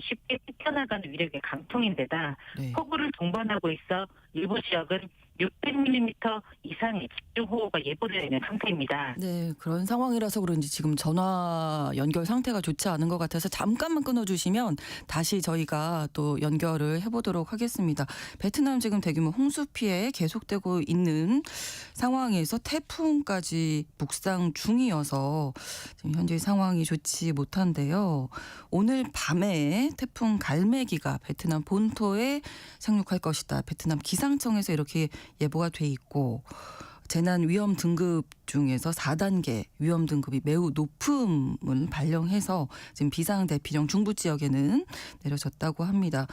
쉽게 튀어나가는 위력의 강풍인데다 네. 폭우를 동반하고 있어 일부 지역은 600mm 이상의 집중호우가 예보되어 있는 상태입니다. 네, 그런 상황이라서 그런지 지금 전화 연결 상태가 좋지 않은 것 같아서 잠깐만 끊어주시면 다시 저희가 또 연결을 해보도록 하겠습니다. 베트남 지금 대규모 홍수 피해 계속되고 있는 상황에서 태풍까지 북상 중이어서 지금 현재 상황이 좋지 못한데요. 오늘 밤에 태풍 갈매기가 베트남 본토에 상륙할 것이다. 베트남 기상청에서 이렇게 예보가 돼 있고 재난 위험 등급 중에서 4단계 위험 등급이 매우 높음을 발령해서 지금 비상 대피령 중부 지역에는 내려졌다고 합니다.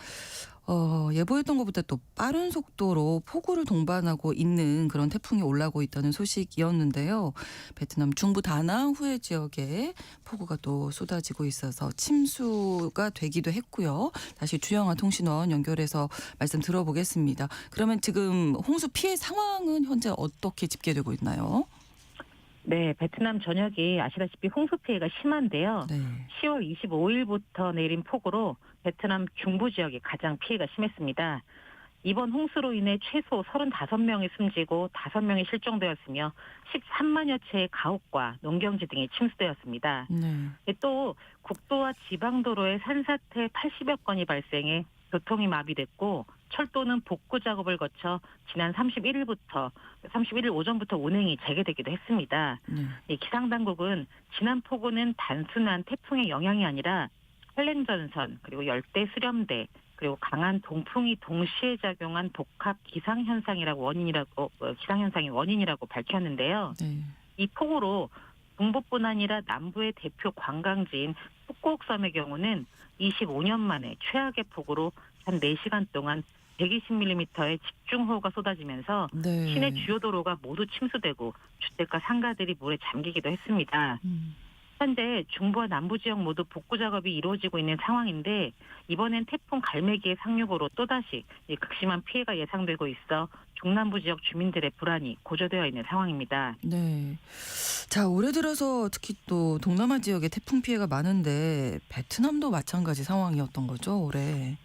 예보했던 것보다 또 빠른 속도로 폭우를 동반하고 있는 그런 태풍이 올라오고 있다는 소식이었는데요. 베트남 중부 다낭 후에 지역에 폭우가 또 쏟아지고 있어서 침수가 되기도 했고요. 다시 주영아 통신원 연결해서 말씀 들어보겠습니다. 그러면 지금 홍수 피해 상황은 현재 어떻게 집계되고 있나요? 네, 베트남 전역이 아시다시피 홍수 피해가 심한데요. 네. 10월 25일부터 내린 폭우로 베트남 중부 지역이 가장 피해가 심했습니다. 이번 홍수로 인해 최소 35명이 숨지고 5명이 실종되었으며 13만여 채의 가옥과 농경지 등이 침수되었습니다. 네. 또 국도와 지방도로에 산사태 80여 건이 발생해 교통이 마비됐고 철도는 복구 작업을 거쳐 지난 31일 오전부터 운행이 재개되기도 했습니다. 이 기상당국은 지난 폭우는 단순한 태풍의 영향이 아니라 한랭전선 그리고 열대 수렴대 그리고 강한 동풍이 동시에 작용한 복합 기상현상이 원인이라고 밝혔는데요. 네. 이 폭우로 동북뿐 아니라 남부의 대표 관광지인 푸꾸옥섬의 경우는 25년 만에 최악의 폭우로 한 4시간 동안 120mm의 집중호우가 쏟아지면서 네. 시내 주요 도로가 모두 침수되고 주택과 상가들이 물에 잠기기도 했습니다. 현재 중부와 남부 지역 모두 복구 작업이 이루어지고 있는 상황인데 이번엔 태풍 갈매기의 상륙으로 또다시 극심한 피해가 예상되고 있어 중남부 지역 주민들의 불안이 고조되어 있는 상황입니다. 네. 자, 올해 들어서 특히 또 동남아 지역에 태풍 피해가 많은데 베트남도 마찬가지 상황이었던 거죠, 올해.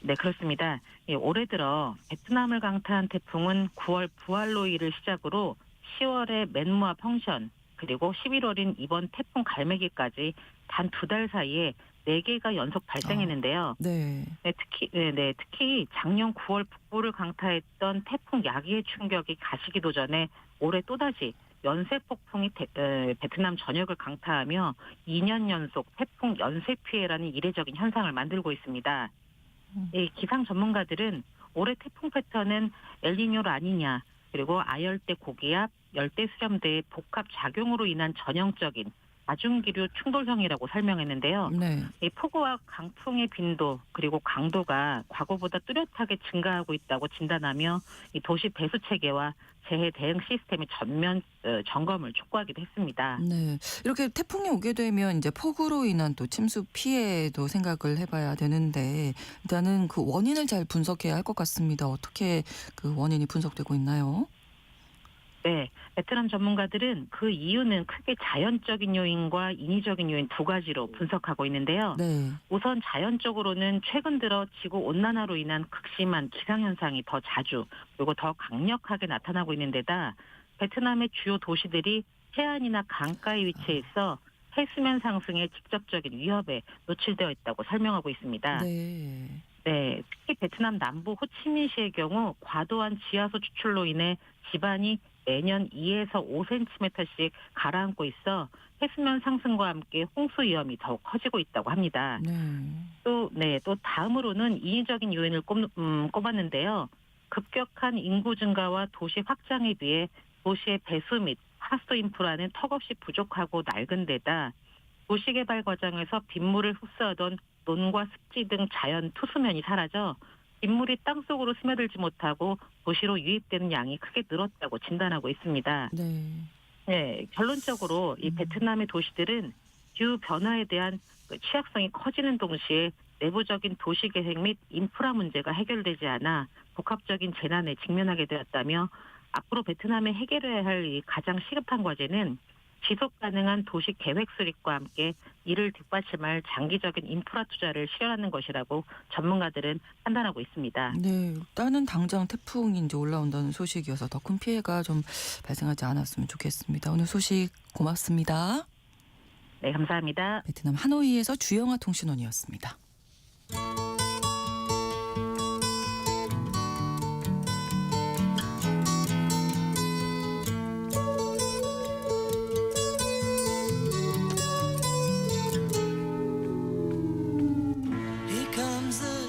네, 그렇습니다. 올해 들어 베트남을 강타한 태풍은 9월 부알로이를 시작으로 10월에 맨무아 펑션 그리고 11월인 이번 태풍 갈매기까지 단 2달 사이에 4개가 연속 발생했는데요. 네. 특히 작년 9월 북부를 강타했던 태풍 야기의 충격이 가시기도 전에 올해 또다시 연쇄 폭풍이 베트남 전역을 강타하며 2년 연속 태풍 연쇄 피해라는 이례적인 현상을 만들고 있습니다. 기상 전문가들은 올해 태풍 패턴은 엘니뇨 라니냐 그리고 아열대 고기압, 열대 수렴대의 복합 작용으로 인한 전형적인 아중기류 충돌형이라고 설명했는데요. 네. 이 폭우와 강풍의 빈도 그리고 강도가 과거보다 뚜렷하게 증가하고 있다고 진단하며 이 도시 배수 체계와 재해 대응 시스템의 전면 점검을 촉구하기도 했습니다. 네. 이렇게 태풍이 오게 되면 이제 폭우로 인한 또 침수 피해도 생각을 해봐야 되는데 일단은 그 원인을 잘 분석해야 할 것 같습니다. 어떻게 그 원인이 분석되고 있나요? 네, 베트남 전문가들은 그 이유는 크게 자연적인 요인과 인위적인 요인 2가지로 분석하고 있는데요. 네. 우선 자연적으로는 최근 들어 지구 온난화로 인한 극심한 기상현상이 더 자주 그리고 더 강력하게 나타나고 있는 데다 베트남의 주요 도시들이 해안이나 강가에 위치해 있어 해수면 상승의 직접적인 위협에 노출되어 있다고 설명하고 있습니다. 네. 네, 특히 베트남 남부 호치민시의 경우 과도한 지하수 추출로 인해 지반이 매년 2에서 5cm씩 가라앉고 있어 해수면 상승과 함께 홍수 위험이 더욱 커지고 있다고 합니다. 또 다음으로는 인위적인 요인을 꼽았는데요. 급격한 인구 증가와 도시 확장에 비해 도시의 배수 및 하수 인프라는 턱없이 부족하고 낡은 데다 도시개발 과정에서 빗물을 흡수하던 논과 습지 등 자연 투수면이 사라져 빗물이 땅속으로 스며들지 못하고 도시로 유입되는 양이 크게 늘었다고 진단하고 있습니다. 네, 결론적으로 이 베트남의 도시들은 기후 변화에 대한 취약성이 커지는 동시에 내부적인 도시 계획 및 인프라 문제가 해결되지 않아 복합적인 재난에 직면하게 되었다며 앞으로 베트남에 해결해야 할 이 가장 시급한 과제는 지속 가능한 도시 계획 수립과 함께 이를 뒷받침할 장기적인 인프라 투자를 실현하는 것이라고 전문가들은 판단하고 있습니다. 네, 일단은 당장 태풍이 이제 올라온다는 소식이어서 더 큰 피해가 좀 발생하지 않았으면 좋겠습니다. 오늘 소식 고맙습니다. 네, 감사합니다. 베트남 하노이에서 주영아 통신원이었습니다.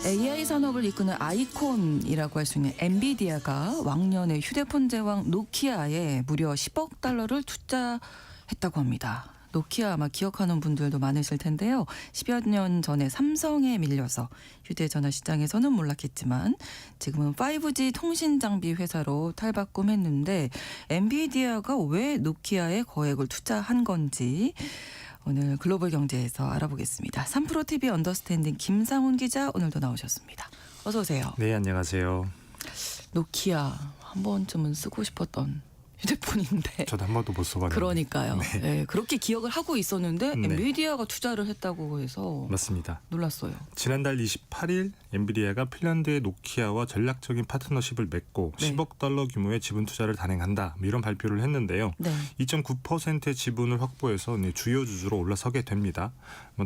AI 산업 산업을 이끄는 아이콘이라고 할 수 있는 엔비디아가 왕년의 휴대폰 제왕 노키아에 무려 10억 달러를 투자했다고 합니다. 노키아 아마 기억하는 분들도 많으실 텐데요. 10여 년 전에 삼성에 밀려서 휴대전화 시장에서는 몰락했지만 지금은 5G 통신 장비 회사로 탈바꿈했는데 엔비디아가 왜 노키아에 거액을 투자한 건지 오늘 글로벌 경제에서 알아보겠습니다. 3프로 TV 언더스탠딩 김상훈 기자 오늘도 나오셨습니다. 어서 오세요. 네, 안녕하세요. 노키아 한 번쯤은 쓰고 싶었던 휴대폰인데. 저도 한 번도 못 써봤는데. 그러니까요. 네. 네, 그렇게 기억을 하고 있었는데 네. 엔비디아가 투자를 했다고 해서 맞습니다. 놀랐어요. 지난달 28일 엔비디아가 핀란드의 노키아와 전략적인 파트너십을 맺고 네. 10억 달러 규모의 지분 투자를 단행한다. 이런 발표를 했는데요. 네. 2.9%의 지분을 확보해서 주요 주주로 올라서게 됩니다.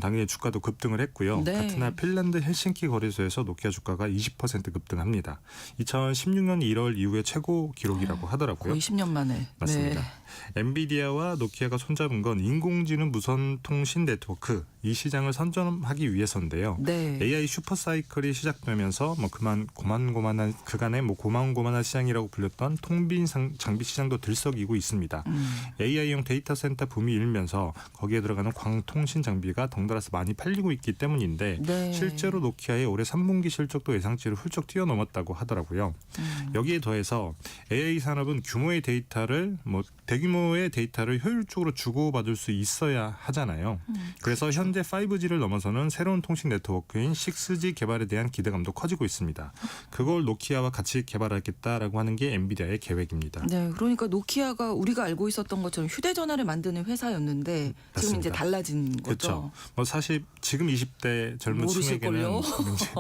당연히 주가도 급등을 했고요. 네. 같은 날 핀란드 헬싱키 거래소에서 노키아 주가가 20% 급등합니다. 2016년 1월 이후에 최고 기록이라고 하더라고요. 거의 10년 만에. 맞습니다. 네. 엔비디아와 노키아가 손잡은 건 인공지능 무선 통신 네트워크 이 시장을 선점하기 위해서인데요. 네. AI 슈퍼사이클이 시작되면서 고만고만한 시장이라고 불렸던 통빈 장비 시장도 들썩이고 있습니다. AI용 데이터 센터 붐이 일면서 거기에 들어가는 광통신 장비가 덩달아서 많이 팔리고 있기 때문인데 네. 실제로 노키아의 올해 3분기 실적도 예상치를 훌쩍 뛰어넘었다고 하더라고요. 여기에 더해서 AI 산업은 대규모의 데이터를 효율적으로 주고받을 수 있어야 하잖아요. 그래서 현재 5G를 넘어서는 새로운 통신 네트워크인 6G 개발에 대한 기대감도 커지고 있습니다. 그걸 노키아와 같이 개발하겠다라고 하는 게 엔비디아의 계획입니다. 네, 그러니까 노키아가 우리가 알고 있었던 것처럼 휴대전화를 만드는 회사였는데 지금 맞습니다. 이제 달라진 거죠. 그렇죠. 사실 지금 20대 젊은 층에게는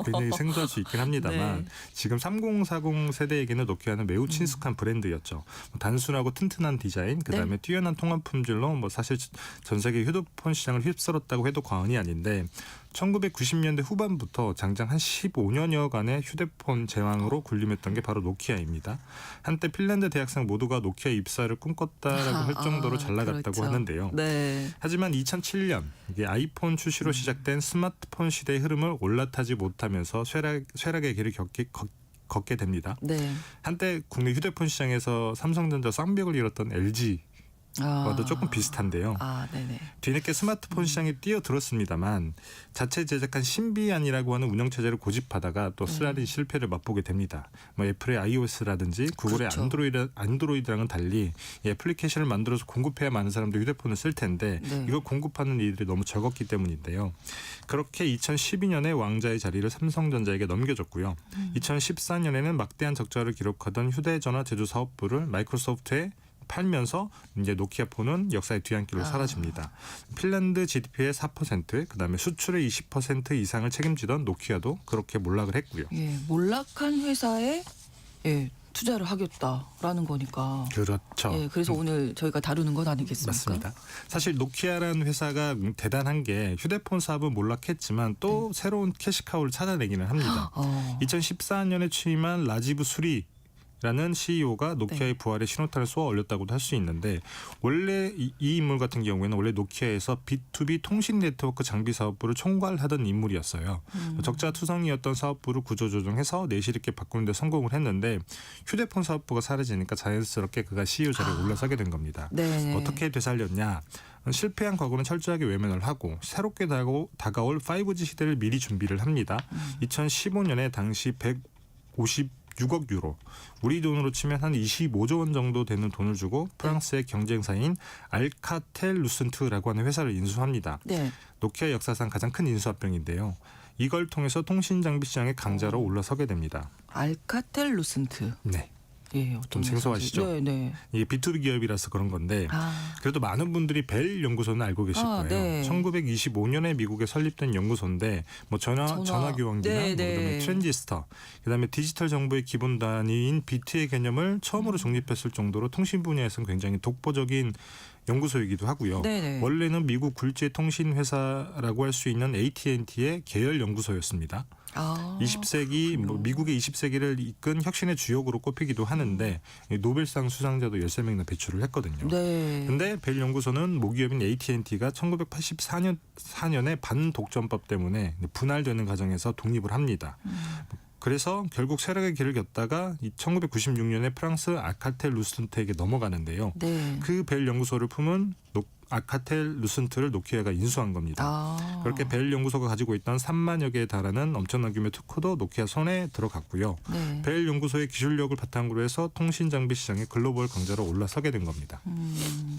굉장히 생소할 수 있긴 합니다만 네. 지금 3040 세대에게는 노키아는 매우 친숙한 브랜드였죠. 단순하고 튼튼한 디자인, 그다음에 뛰어난 통합 품질로 사실 전 세계 휴대폰 시장을 휩쓸었다고 해도 과언이 아닌데 1990년대 후반부터 장장 한 15년여간의 휴대폰 제왕으로 군림했던 게 바로 노키아입니다. 한때 핀란드 대학생 모두가 노키아 입사를 꿈꿨다라고 할 정도로 잘 나갔다고 그렇죠. 하는데요. 네. 하지만 2007년 이게 아이폰 출시로 시작된 스마트폰 시대의 흐름을 올라타지 못하면서 쇠락의 길을 걷게 됩니다. 네. 한때 국내 휴대폰 시장에서 삼성전자 쌍벽을 이뤘던 LG와도 조금 비슷한데요. 네네. 뒤늦게 스마트폰 시장에 뛰어들었습니다만 자체 제작한 신비안이라고 하는 운영체제를 고집하다가 또 쓰라린 실패를 맛보게 됩니다. 애플의 iOS라든지 구글의 그렇죠. 안드로이드랑은 달리 이 애플리케이션을 만들어서 공급해야 많은 사람들이 휴대폰을 쓸 텐데 네. 이걸 공급하는 일들이 너무 적었기 때문인데요. 그렇게 2012년에 왕자의 자리를 삼성전자에게 넘겨줬고요. 2014년에는 막대한 적자를 기록하던 휴대전화 제조 사업부를 마이크로소프트에 팔면서 이제 노키아 폰은 역사의 뒤안길로 사라집니다. 핀란드 GDP의 4%, 그다음에 수출의 20% 이상을 책임지던 노키아도 그렇게 몰락을 했고요. 예, 몰락한 회사에 투자를 하겠다라는 거니까. 그렇죠. 예, 그래서 오늘 저희가 다루는 것 아니겠습니까? 맞습니다. 사실 노키아라는 회사가 대단한 게 휴대폰 사업은 몰락했지만 또 새로운 캐시카우를 찾아내기는 합니다. 2014년에 취임한 라지브 수리 라는 CEO가 노키아의 부활에 신호탄을 쏘아 올렸다고도 할 수 있는데 원래 이 인물 같은 경우에는 원래 노키아에서 B2B 통신 네트워크 장비 사업부를 총괄하던 인물이었어요. 적자투성이었던 사업부를 구조조정해서 내실 있게 바꾸는 데 성공을 했는데 휴대폰 사업부가 사라지니까 자연스럽게 그가 CEO 자리에 올라서게 된 겁니다. 네. 어떻게 되살렸냐? 실패한 과거는 철저하게 외면을 하고 새롭게 다가올 5G 시대를 미리 준비를 합니다. 2015년에 당시 156억 유로, 우리 돈으로 치면 한 25조 원 정도 되는 돈을 주고 프랑스의 경쟁사인 알카텔 루센트라고 하는 회사를 인수합니다. 네. 노키아 역사상 가장 큰 인수합병인데요. 이걸 통해서 통신 장비 시장의 강자로 올라서게 됩니다. 알카텔 루센트. 네. 예, 좀 생소하시죠? 네, 네. 이게 B2B 기업이라서 그런 건데 그래도 많은 분들이 벨 연구소는 알고 계실 거예요. 네. 1925년에 미국에 설립된 연구소인데 전화 교환기나 그다음에 트랜지스터, 그다음에 디지털 정보의 기본 단위인 비트의 개념을 처음으로 정립했을 정도로 통신 분야에서는 굉장히 독보적인 연구소이기도 하고요. 네네. 원래는 미국 굴지의 통신 회사라고 할 수 있는 AT&T의 계열 연구소였습니다. 20세기 미국의 20세기를 이끈 혁신의 주역으로 꼽히기도 하는데 노벨상 수상자도 13명이나 배출을 했거든요. 그런데 벨 연구소는 모기업인 AT&T가 1984년에 반독점법 때문에 분할되는 과정에서 독립을 합니다. 그래서 결국 세력의 길을 겼다가 1996년에 프랑스 알카텔 루슨트에게 넘어가는데요. 네. 그 벨 연구소를 품은 알카텔 루슨트를 노키아가 인수한 겁니다. 그렇게 벨 연구소가 가지고 있던 3만여 개에 달하는 엄청난 규모의 특허도 노키아 손에 들어갔고요. 네. 벨 연구소의 기술력을 바탕으로 해서 통신 장비 시장의 글로벌 강자로 올라서게 된 겁니다.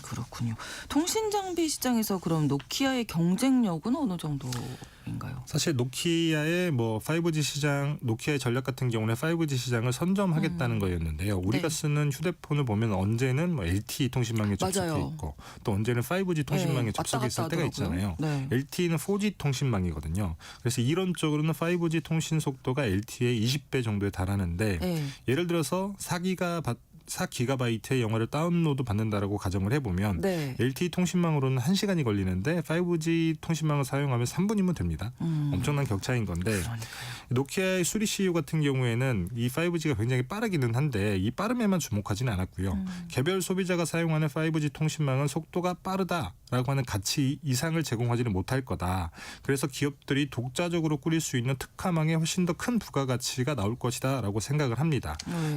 그렇군요. 통신 장비 시장에서 그럼 노키아의 경쟁력은 어느 정도인가요? 사실 노키아의 5G 시장, 노키아의 전략 같은 경우는 5G 시장을 선점하겠다는 거였는데요. 우리가 네. 쓰는 휴대폰을 보면 언제는 LTE 통신망에 접속해 맞아요. 있고 또 언제는 5G 통신망에 네, 접속해 왔다 있을 갔다 때가 하더라고요. 있잖아요. 네. LTE는 4G 통신망이거든요. 그래서 이론적으로는 5G 통신 속도가 LTE의 20배 정도에 달하는데 네. 예를 들어서 4기가바이트의 영화를 다운로드 받는다라고 가정을 해보면 네. LTE 통신망으로는 1시간이 걸리는데 5G 통신망을 사용하면 3분이면 됩니다. 엄청난 격차인 건데 그러니까요. 노키아의 수리 CEO 같은 경우에는 이 5G가 굉장히 빠르기는 한데 이 빠름에만 주목하지는 않았고요. 개별 소비자가 사용하는 5G 통신망은 속도가 빠르다라고 하는 가치 이상을 제공하지는 못할 거다. 그래서 기업들이 독자적으로 꾸릴 수 있는 특화망에 훨씬 더 큰 부가가치가 나올 것이다 라고 생각을 합니다.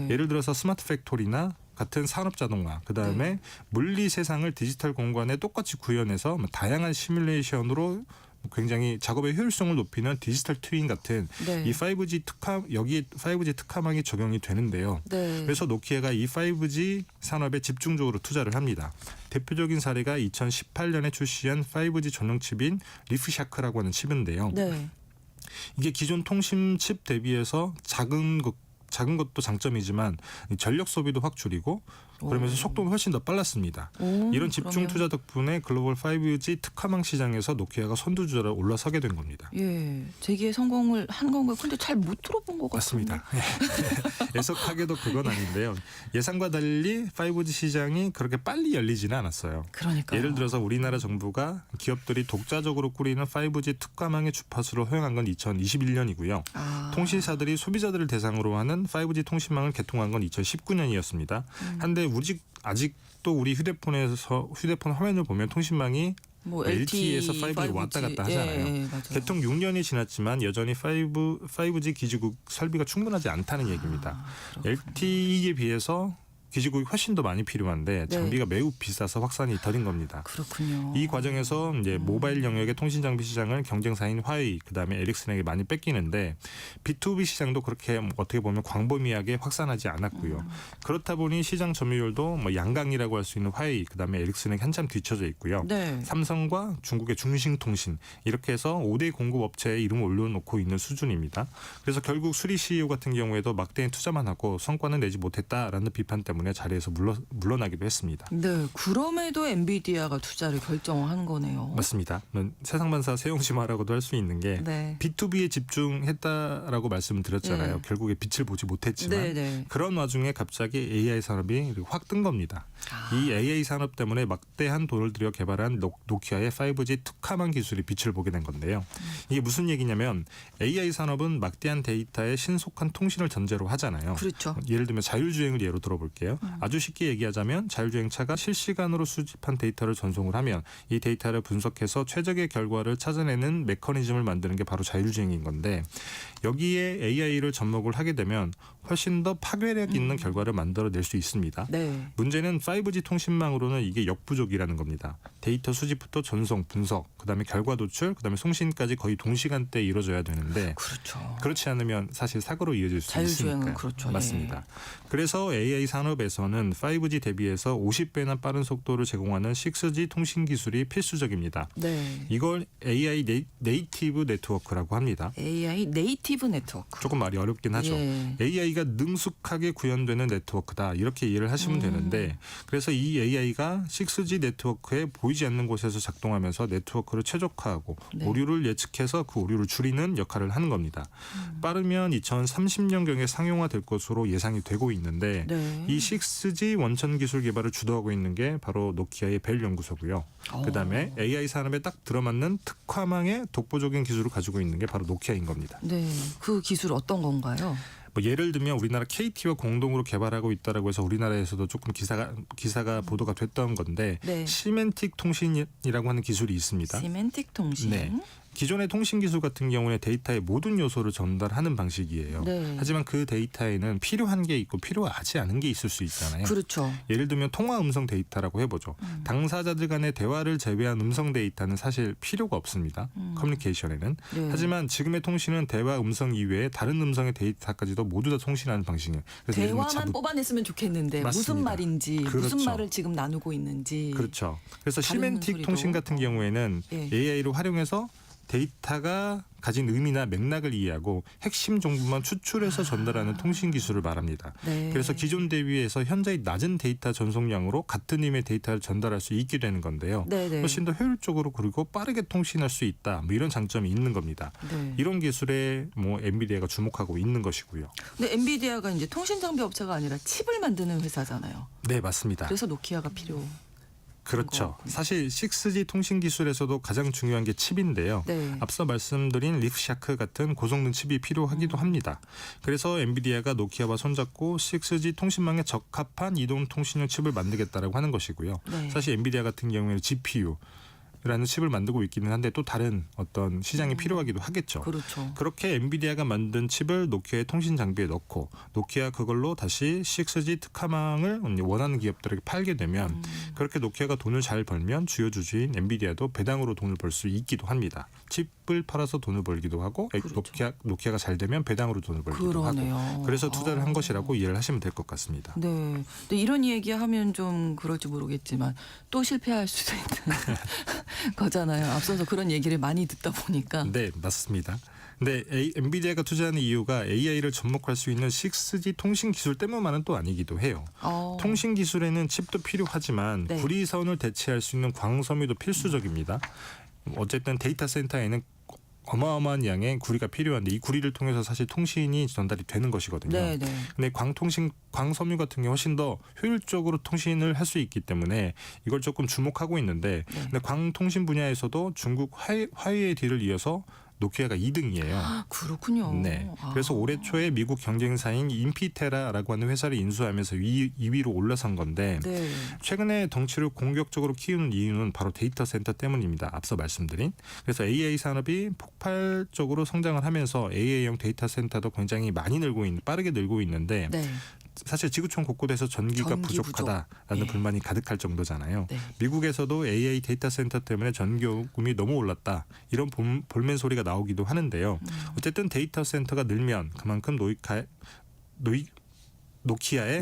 예를 들어서 스마트 팩토리나 같은 산업 자동화, 그다음에 물리 세상을 디지털 공간에 똑같이 구현해서 다양한 시뮬레이션으로 굉장히 작업의 효율성을 높이는 디지털 트윈 같은 네. 이 5G 여기 5G 특화망이 적용이 되는데요. 네. 그래서 노키아가 이 5G 산업에 집중적으로 투자를 합니다. 대표적인 사례가 2018년에 출시한 5G 전용 칩인 리프샤크라고 하는 칩인데요. 네. 이게 기존 통신 칩 대비해서 작은 것도 장점이지만 전력 소비도 확 줄이고 그러면서 속도는 훨씬 더 빨랐습니다. 이런 집중 투자 덕분에 글로벌 5G 특화망 시장에서 노키아가 선두주자로 올라서게 된 겁니다. 예, 제기에 성공을 한 건가요? 근데 잘 못 들어본 것 같습니다. 맞습니다. 애석하게도 그건 아닌데요. 예상과 달리 5G 시장이 그렇게 빨리 열리지는 않았어요. 그러니까요. 예를 들어서 우리나라 정부가 기업들이 독자적으로 꾸리는 5G 특화망의 주파수를 허용한 건 2021년이고요. 통신사들이 소비자들을 대상으로 하는 5G 통신망을 개통한 건 2019년이었습니다. 한데 아직도 우리 휴대폰 화면을 보면 통신망이 LTE에서 5G 왔다 갔다 하잖아요. 예, 맞아요. 개통 6년이 지났지만 여전히 5G 기지국 설비가 충분하지 않다는 얘기입니다. LTE에 비해서 기지국이 훨씬 더 많이 필요한데 장비가 매우 비싸서 확산이 더딘 겁니다. 그렇군요. 이 과정에서 이제 모바일 영역의 통신 장비 시장을 경쟁사인 화웨이 그다음에 에릭슨에게 많이 뺏기는데 B2B 시장도 그렇게 어떻게 보면 광범위하게 확산하지 않았고요. 그렇다 보니 시장 점유율도 양강이라고 할 수 있는 화웨이 그다음에 에릭슨에게 한참 뒤쳐져 있고요. 네. 삼성과 중국의 중兴통신 이렇게 해서 5대 공급 업체에 이름을 올려놓고 있는 수준입니다. 그래서 결국 수리 CEO 같은 경우에도 막대한 투자만 하고 성과는 내지 못했다라는 비판 때문에 자리에서 물러나기도 했습니다. 네, 그럼에도 엔비디아가 투자를 결정한 거네요. 맞습니다. 세상만사 세용심화라고도 할 수 있는 게 네. B2B에 집중했다라고 말씀을 드렸잖아요. 네. 결국에 빛을 보지 못했지만 네, 네. 그런 와중에 갑자기 AI 산업이 확 뜬 겁니다. 이 AI 산업 때문에 막대한 돈을 들여 개발한 노키아의 5G 특화망 기술이 빛을 보게 된 건데요. 이게 무슨 얘기냐면 AI 산업은 막대한 데이터의 신속한 통신을 전제로 하잖아요. 그렇죠. 예를 들면 자율주행을 예로 들어볼게요. 아주 쉽게 얘기하자면 자율주행차가 실시간으로 수집한 데이터를 전송을 하면 이 데이터를 분석해서 최적의 결과를 찾아내는 메커니즘을 만드는 게 바로 자율주행인 건데 여기에 AI를 접목을 하게 되면 훨씬 더 파괴력 있는 결과를 만들어낼 수 있습니다. 네. 문제는 5G 통신망으로는 이게 역부족이라는 겁니다. 데이터 수집부터 전송, 분석, 그다음에 결과 도출, 그다음에 송신까지 거의 동시간대에 이루어져야 되는데 그렇죠. 그렇지 않으면 사실 사고로 이어질 수 자율주행은 있으니까요. 그렇죠. 맞습니다. 네. 그래서 AI 산업에서는 5G 대비해서 50배나 빠른 속도를 제공하는 6G 통신 기술이 필수적입니다. 네. 이걸 AI 네이티브 네트워크라고 합니다. AI 네이티브 네트워크. 조금 말이 어렵긴 하죠. 예. AI가 능숙하게 구현되는 네트워크다 이렇게 이해를 하시면 되는데 그래서 이 AI가 6G 네트워크에 보이지 않는 곳에서 작동하면서 네트워크를 최적화하고 네. 오류를 예측해서 그 오류를 줄이는 역할을 하는 겁니다. 빠르면 2030년경에 상용화될 것으로 예상이 되고 있는데 네. 이 6G 원천 기술 개발을 주도하고 있는 게 바로 노키아의 벨 연구소고요. 그다음에 AI 산업에 딱 들어맞는 특화망의 독보적인 기술을 가지고 있는 게 바로 노키아인 겁니다. 네. 그 기술 어떤 건가요? 예를 들면 우리나라 KT와 공동으로 개발하고 있다라고 해서 우리나라에서도 조금 기사가 보도가 됐던 건데 네. 시멘틱 통신이라고 하는 기술이 있습니다. 시멘틱 통신. 네. 기존의 통신 기술 같은 경우에 데이터의 모든 요소를 전달하는 방식이에요. 네. 하지만 그 데이터에는 필요한 게 있고 필요하지 않은 게 있을 수 있잖아요. 그렇죠. 예를 들면 통화 음성 데이터라고 해보죠. 당사자들 간의 대화를 제외한 음성 데이터는 사실 필요가 없습니다. 커뮤니케이션에는. 네. 하지만 지금의 통신은 대화 음성 이외에 다른 음성의 데이터까지도 모두 다 통신하는 방식이에요. 그래서 예를 들면 대화만 뽑아냈으면 좋겠는데 맞습니다. 무슨 말인지 그렇죠. 무슨 말을 지금 나누고 있는지. 그렇죠. 그래서 다른 시멘틱 소리도. 통신 같은 경우에는 예. AI를 활용해서 데이터가 가진 의미나 맥락을 이해하고 핵심 정보만 추출해서 전달하는 통신 기술을 말합니다. 네. 그래서 기존 대비해서 현재의 낮은 데이터 전송량으로 같은 의미의 데이터를 전달할 수 있게 되는 건데요. 네네. 훨씬 더 효율적으로 그리고 빠르게 통신할 수 있다. 뭐 이런 장점이 있는 겁니다. 네. 이런 기술에 뭐 엔비디아가 주목하고 있는 것이고요. 근데 엔비디아가 이제 통신 장비 업체가 아니라 칩을 만드는 회사잖아요. 네, 맞습니다. 그래서 노키아가 필요. 그렇죠. 사실 6G 통신 기술에서도 가장 중요한 게 칩인데요. 네. 앞서 말씀드린 리프샤크 같은 고성능 칩이 필요하기도 합니다. 그래서 엔비디아가 노키아와 손잡고 6G 통신망에 적합한 이동 통신용 칩을 만들겠다라고 하는 것이고요. 네. 사실 엔비디아 같은 경우에는 GPU라는 칩을 만들고 있기는 한데 또 다른 어떤 시장이 필요하기도 하겠죠. 그렇죠. 그렇게 엔비디아가 만든 칩을 노키아의 통신 장비에 넣고 노키아 그걸로 다시 6G 특화망을 원하는 기업들에게 팔게 되면 그렇게 노키아가 돈을 잘 벌면 주요 주주인 엔비디아도 배당으로 돈을 벌 수 있기도 합니다. 칩을 팔아서 돈을 벌기도 하고 그렇죠. 노키아가 잘 되면 배당으로 돈을 벌기도 그러네요. 하고 그래서 투자를 한 것이라고 이해를 하시면 될 것 같습니다. 네. 근데 이런 얘기하면 좀 그럴지 모르겠지만 또 실패할 수도 있는 거잖아요. 앞서서 그런 얘기를 많이 듣다 보니까. 네, 맞습니다. 근데 엔비디아가 투자하는 이유가 AI를 접목할 수 있는 6G 통신 기술 때문만은 또 아니기도 해요. 통신 기술에는 칩도 필요하지만 네. 구리선을 대체할 수 있는 광섬유도 필수적입니다. 어쨌든 데이터 센터에는 어마어마한 양의 구리가 필요한데 이 구리를 통해서 사실 통신이 전달이 되는 것이거든요. 네, 네. 근데 광섬유 같은 경우 훨씬 더 효율적으로 통신을 할 수 있기 때문에 이걸 조금 주목하고 있는데 네. 근데 광통신 분야에서도 중국 화웨이의 뒤를 이어서 노키아가 2등이에요. 그렇군요. 네. 그래서 올해 초에 미국 경쟁사인 인피테라라고 하는 회사를 인수하면서 2위로 올라선 건데 네. 최근에 덩치를 공격적으로 키우는 이유는 바로 데이터 센터 때문입니다. 앞서 말씀드린. 그래서 AI 산업이 폭발적으로 성장을 하면서 AI용 데이터 센터도 굉장히 많이 빠르게 늘고 있는데 네. 사실 지구촌 곳곳에서 전기가 전기 부족하다라는 부족. 네. 불만이 가득할 정도잖아요. 네. 미국에서도 AI 데이터 센터 때문에 전기요금이 너무 올랐다. 이런 볼멘 소리가 나오기도 하는데요. 어쨌든 데이터 센터가 늘면 그만큼 노키아의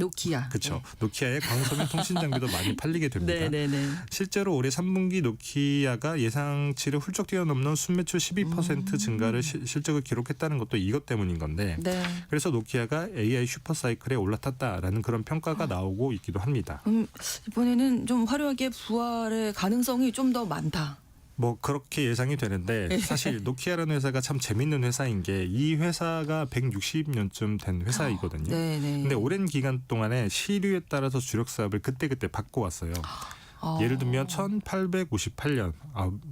그렇죠. 네. 노키아의 광섬유 통신 장비도 많이 팔리게 됩니다. 네. 실제로 올해 3분기 노키아가 예상치를 훌쩍 뛰어넘는 순매출 12% 증가를 실적을 기록했다는 것도 이것 때문인 건데 네. 그래서 노키아가 AI 슈퍼사이클에 올라탔다라는 그런 평가가 나오고 있기도 합니다. 이번에는 좀 화려하게 부활의 가능성이 좀 더 많다. 뭐 그렇게 예상이 되는데 사실 노키아라는 회사가 참 재밌는 회사인 게 이 회사가 160년쯤 된 회사이거든요. 네네. 근데 오랜 기간 동안에 시류에 따라서 주력 사업을 그때그때 바꿔왔어요. 예를 들면 1858년,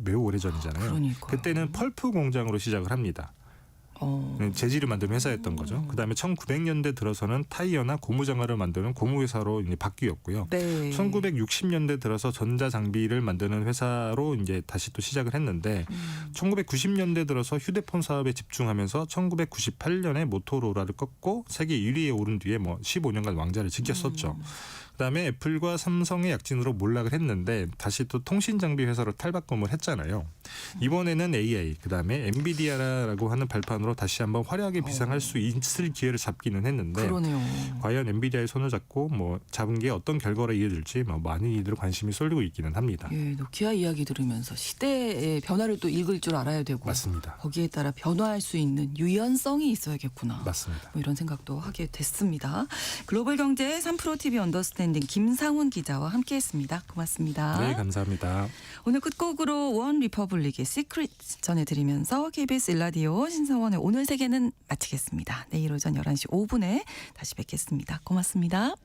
매우 오래전이잖아요. 그러니까요. 그때는 펄프 공장으로 시작을 합니다. 재질을 만드는 회사였던 거죠. 그다음에 1900년대 들어서는 타이어나 고무장화를 만드는 고무회사로 이제 바뀌었고요. 네. 1960년대 들어서 전자장비를 만드는 회사로 이제 다시 또 시작을 했는데 1990년대 들어서 휴대폰 사업에 집중하면서 1998년에 모토로라를 꺾고 세계 1위에 오른 뒤에 뭐 15년간 왕자를 지켰었죠. 그다음에 애플과 삼성의 약진으로 몰락을 했는데 다시 또 통신 장비 회사로 탈바꿈을 했잖아요. 이번에는 AI, 그다음에 엔비디아라고 하는 발판으로 다시 한번 화려하게 비상할 수 있을 기회를 잡기는 했는데 그러네요. 과연 엔비디아의 손을 잡고 잡은 게 어떤 결과로 이어질지 많은 이들 관심이 쏠리고 있기는 합니다. 예, 노키아 이야기 들으면서 시대의 변화를 또 읽을 줄 알아야 되고 맞습니다. 거기에 따라 변화할 수 있는 유연성이 있어야겠구나. 맞습니다. 뭐 이런 생각도 하게 됐습니다. 글로벌 경제 3프로 TV 언더스탠딩 김상훈 기자와 함께했습니다. 고맙습니다. 네, 감사합니다. 오늘 끝곡으로 원 리퍼블릭의 시크릿 전해드리면서 KBS 일라디오 신성원의 오늘 세계는 마치겠습니다. 내일 오전 11시 5분에 다시 뵙겠습니다. 고맙습니다.